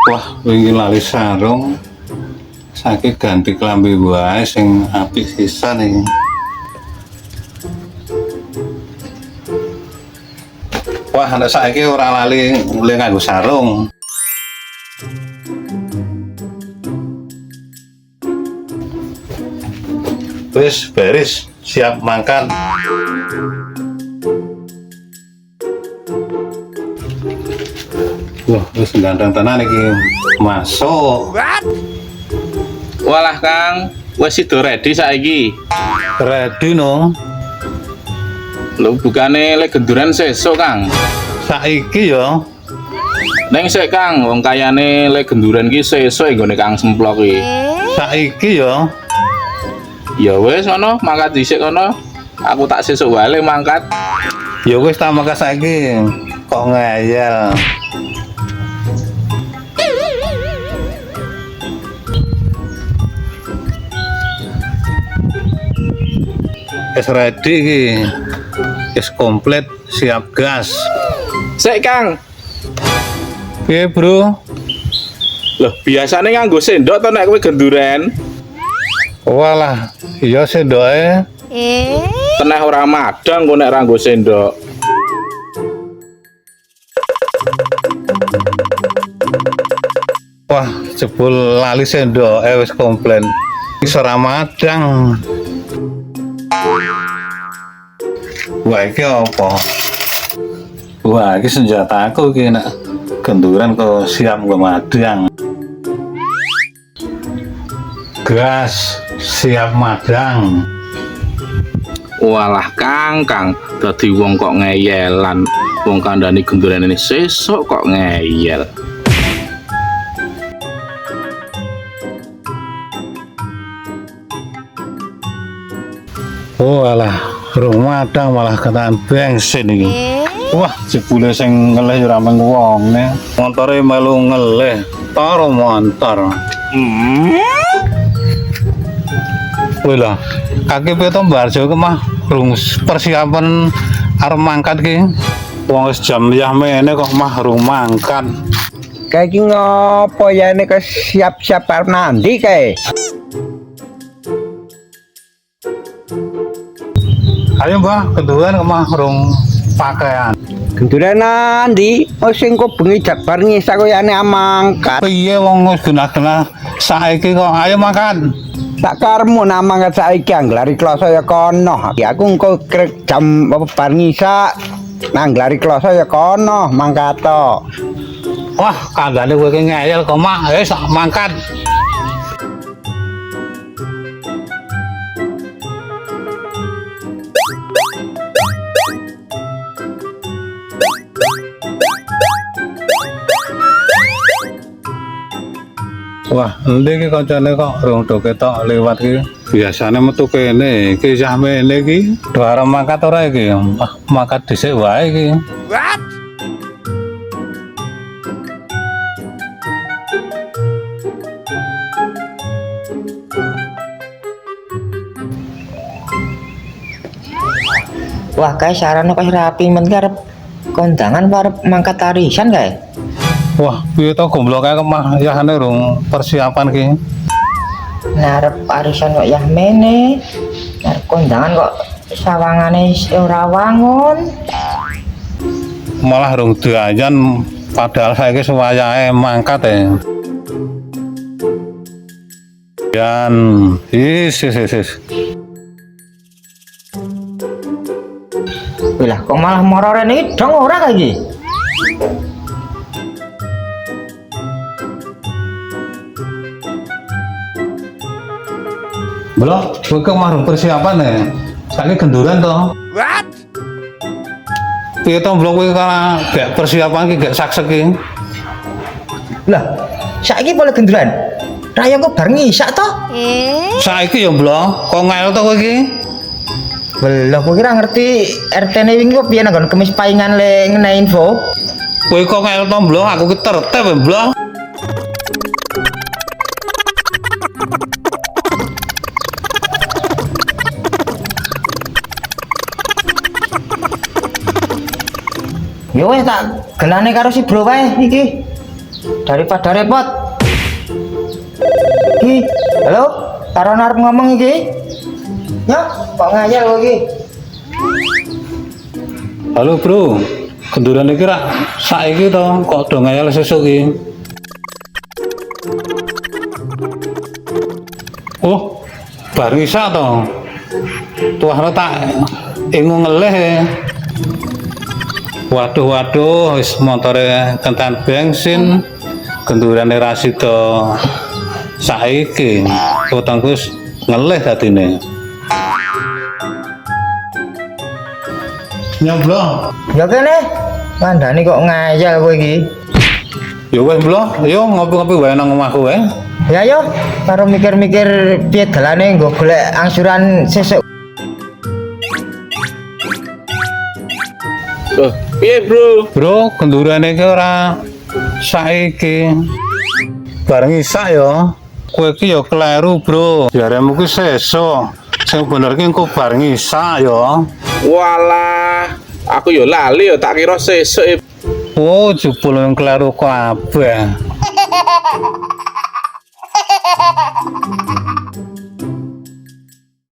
Wah, wingi lali sarung. Saiki ganti klambi wae sing apik sisan iki. Wah, nek saiki ora lali mulih nganggo sarung. Wis beres, siap makan. Wah, wis ganteng tenan iki. Masuk. Walah Kang, wis sido ready saiki. Ready no. Lho bukane lek genduran sesuk Kang. Saiki ya. Neng sik Kang, wong kayane lek genduran ki sesuk nggone Kang semplok iki. Saiki ya. Ya wis ngono, mangkat dhisik kono. Aku tak sesuk wae mangkat. Ya wis tak makan saiki. Kok ngeyel. Wis ready iki. Wis komplit, siap gas. Sik Kang. Piye, Bro? Loh, biasane nganggo sendok to nek kowe genduran. Walah, iya sendoke. Teneh ora madang kok nek ora nggo sendok. Wah, jebul lali sendoke wis komplain. Wis ora madang. Wah, iki apa? Wah, iki senjataku iki nek genduran kok siap nggo madang. Gas siap madang. Walah Kang, dadi wong kok ngeyelan. Wong kandhani genduran ini sesuk kok ngeyel. Oh alah, rung madang malah ketaan bensin iki. Wah, jebule sing ngelih ora mung wonge. Montore melu ngelih, taro montor. Wih lah, kaki peto barjo ke mah rung persiapan arep mangkat ki. Wong wis jam liyah mene kok mah rung mangkat. Kayak iki ngopo ya ini ke siap-siap arep nanti kae. Ayo Mbah, keduan kok mah rung pakaian. Genduran nanti, oh sing kok bengi jabar ngisa koyane amangkat. Piye wong wis genah-genah saiki kok ayo makan. Tak karmu namangkat saiki angglari kloso ya kono. Ya aku engko krek jam apa bar ngisa nangglari kloso ya kono mangkato. Wah, kandhane kowe ki ngeyel kok mah, wis mangkat. Wah, endi iki kancane kok rung do ketok liwat iki. Biasane metu kene, iki isih mene iki. Do arep mangkat ora iki? Ah, mangkat dhisik wae iki. Wah, kae sarane kok rapi men arep kondangan arep mangkat arisan kae. Wah, piye to gombloke kok mah yahane rung persiapan ki. Arep arisan kok yah mene. Arep kondangan kok sawangane ora wangun. Malah rung diajan padahal saiki suwayahe mangkat e. Yan, is. Lah kok malah moro rene iki dong ora kae iki. Blok, kowe kok mah rung persiapan e. Saiki genduran to. What? Piye to blok kowe kana gak persiapan ki gak saksek ki. Lah, saiki boleh genduran. Raya kok bar ngisak to? Saiki ya blok, kok ngel to kowe iki? Belum, aku kira ngerti RT-ne wingi kok piye nanggon kemis paingan le ngene info. Kowe kok ngel to blok, aku ki tertib ya blok. Ya wis tak gelane karo si bro wae iki. daripada repot. Ki, halo, karo arep ngomong iki. Ya, kok ngayal kowe iki? Halo bro, kenduran iki rak saiki to kok do ngayal sesuk iki. Oh, bar ngisa to. Tuah tak ingu ngeleh. Waduh, wis motore kentan bensin, kendurane ra sida saiki. Utangku ngeleh dadine. Nyoblo. Ya kene, ngandani kok ngayal kowe iki. Ya wis blo, yo ngopi-ngopi wae nang omahku wae. Ya yo, karo mikir-mikir piye dalane nggo golek angsuran sesuk. Piye bro? Bro, kendurane iki ora saiki. Bareng isak ya. Kowe iki ya kleru, Bro. Jaremu ki sesuk. Sing bener ki engko bareng isak ya. Walah, aku yo lali yo tak kira sesuk. Oh, jebul yang kleru kabeh.